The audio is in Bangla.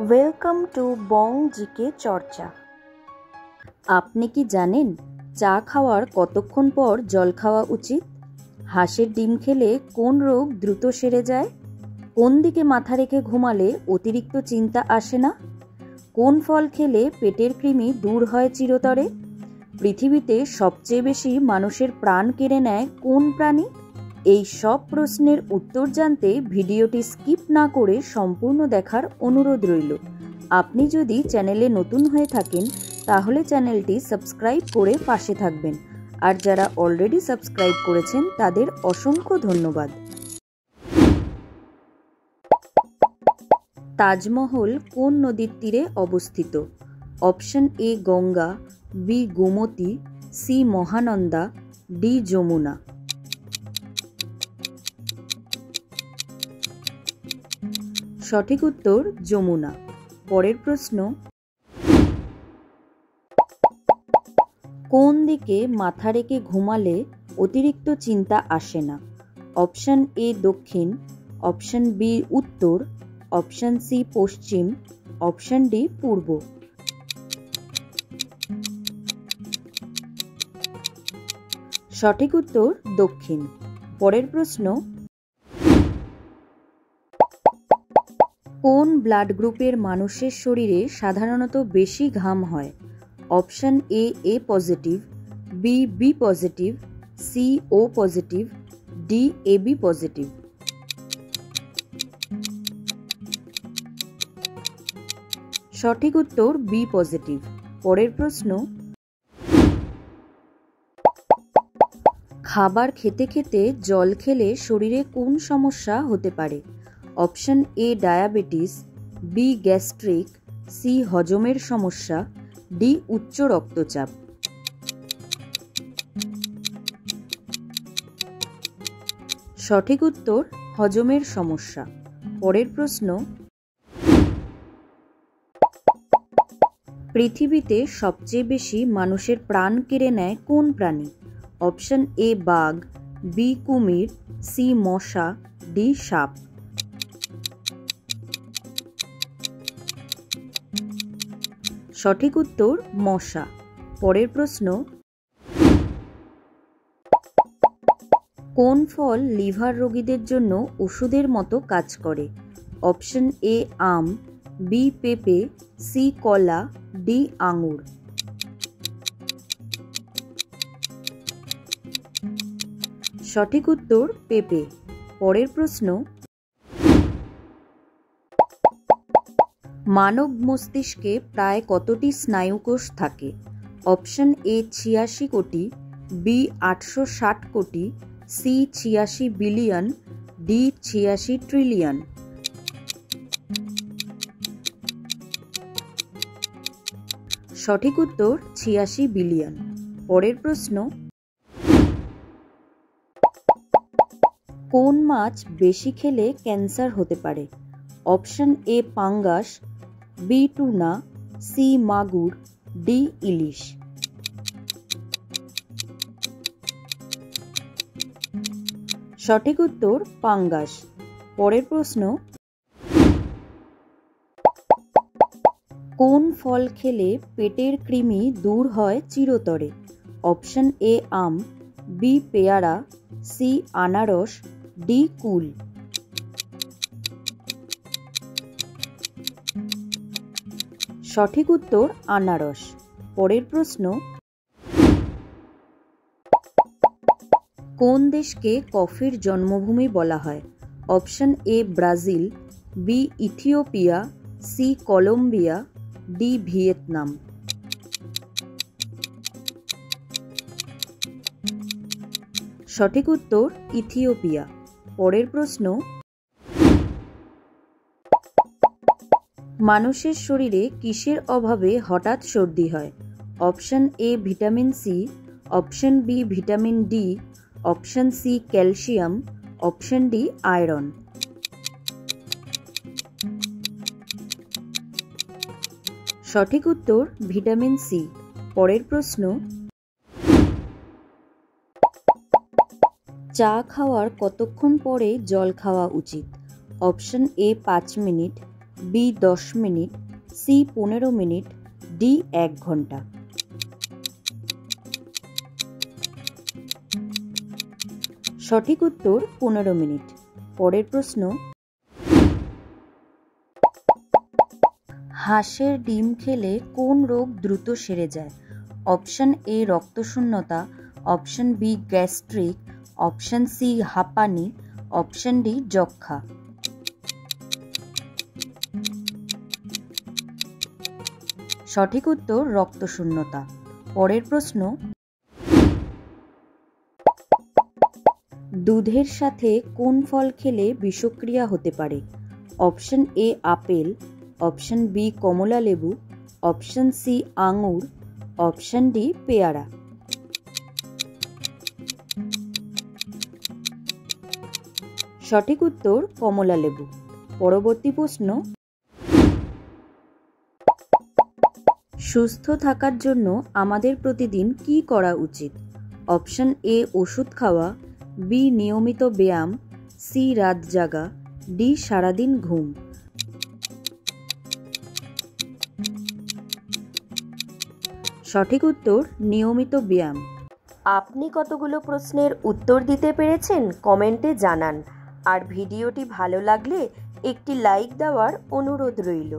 ওয়েলকাম টু বং জিকে চর্চা। আপনি কি জানেন চা খাওয়ার কতক্ষণ পর জল খাওয়া উচিত? হাঁসের ডিম খেলে কোন রোগ দ্রুত সেরে যায়? কোন দিকে মাথা রেখে ঘুমালে অতিরিক্ত চিন্তা আসে না? কোন ফল খেলে পেটের কৃমি দূর হয় চিরতরে? পৃথিবীতে সবচেয়ে বেশি মানুষের প্রাণ কেড়ে নেয় কোন প্রাণী? এই সব প্রশ্নের উত্তর জানতে ভিডিওটি স্কিপ না করে সম্পূর্ণ দেখার অনুরোধ রইল। আপনি যদি চ্যানেলে নতুন হয়ে থাকেন তাহলে চ্যানেলটি সাবস্ক্রাইব করে পাশে থাকবেন, আর যারা অলরেডি সাবস্ক্রাইব করেছেন তাদের অসংখ্য ধন্যবাদ। তাজমহল কোন নদীর তীরে অবস্থিত? Option A Ganga, B Gomti, C Mahananda, D Yamuna. সঠিক উত্তর যমুনা। পরের প্রশ্ন, কোন দিকে মাথা রেখে ঘুমালে অতিরিক্ত চিন্তা আসে না? অপশন এ দক্ষিণ, অপশন বি উত্তর, অপশন সি পশ্চিম, অপশন ডি পূর্ব। সঠিক উত্তর দক্ষিণ। পরের প্রশ্ন, কোন ব্লাড গ্রুপের মানুষের শরীরে সাধারণত বেশি ঘাম হয়? Option A A positive, B B positive, C O positive, D A B positive. সঠিক উত্তর বি পজিটিভ। পরের প্রশ্ন, খাবার খেতে খেতে জল খেলে শরীরে কোন সমস্যা হতে পারে? Option A diabetes, B gastric, C হজমের সমস্যা, ডি উচ্চ রক্তচাপ। সঠিক উত্তর হজমের সমস্যা। পরের প্রশ্ন, পৃথিবীতে সবচেয়ে বেশি মানুষের প্রাণ কেড়ে নেয় কোন প্রাণী? অপশন এ বাঘ, বি কুমির, সি মশা, ডি সাপ। সঠিক উত্তর মশা। পরের প্রশ্ন, কোন ফল লিভার রোগীদের জন্য ওষুধের মতো কাজ করে? অপশন এ আম, বি পেঁপে, সি কলা, ডি আঙুর। সঠিক উত্তর পেঁপে। পরের প্রশ্ন, মানব মস্তিষ্কে প্রায় কতটি স্নায়ুকোষ থাকে? অপশন এ ৮৬ কোটি, বি ৮৬০ কোটি, সি ৮৬ বিলিয়ন, ডি ৮৬ ট্রিলিয়ন। সঠিক উত্তর ৮৬ বিলিয়ন। পরের প্রশ্ন, কোন মাছ বেশি খেলে ক্যান্সার হতে পারে? অপশন এ পাঙ্গাস, বি টুনা, সি মাগুর, ডি ইলিশ। সঠিক উত্তর পাঙ্গাস। পরের প্রশ্ন, কোন ফল খেলে পেটের কৃমি দূর হয় চিরতরে? অপশন এ আম, বি পেয়ারা, সি আনারস, ডি কুল। সঠিক উত্তর আনারস। পরের প্রশ্ন, কোন দেশকে কফির জন্মভূমি বলা হয়? Option A Brazil, B Ethiopia, C Colombia, D Vietnam. সঠিক উত্তর ইথিওপিয়া। পরের প্রশ্ন, মানুষের শরীরে কিসের অভাবে হঠাৎ সর্দি হয়? Option A vitamin C, option B vitamin D, option C calcium, option D iron. সঠিক উত্তর ভিটামিন সি। পরের প্রশ্ন, চা খাওয়ার কতক্ষণ পরে জল খাওয়া উচিত? Option A ৫ minute, B 10 minute, C 15 minute, D 1 ঘন্টা। সঠিক উত্তর 15 মিনিট। পরের প্রশ্ন, হাঁসের ডিম খেলে কোন রোগ দ্রুত সেরে যায়? অপশন এ রক্তশূন্যতা, option B gastric, option C হাঁপানি, অপশন ডি যক্ষ্মা। সঠিক উত্তর রক্তশূন্যতা। পরের প্রশ্ন, দুধের সাথে কোন ফল খেলে বিষক্রিয়া হতে পারে? Option A apple, option B কমলা লেবু, অপশন সি আঙুর, অপশন ডি পেয়ারা। সঠিক উত্তর কমলা লেবু। পরবর্তী প্রশ্ন, সুস্থ থাকার জন্য আমাদের প্রতিদিন কি করা উচিত? অপশন এ ওষুধ খাওয়া, বি নিয়মিত ব্যায়াম, সি রাত জাগা, ডি সারাদিন ঘুম। সঠিক উত্তর নিয়মিত ব্যায়াম। আপনি কতগুলো প্রশ্নের উত্তর দিতে পেরেছেন কমেন্টে জানান। আর ভিডিওটি ভালো লাগলে একটি লাইক দেওয়ার অনুরোধ রইল।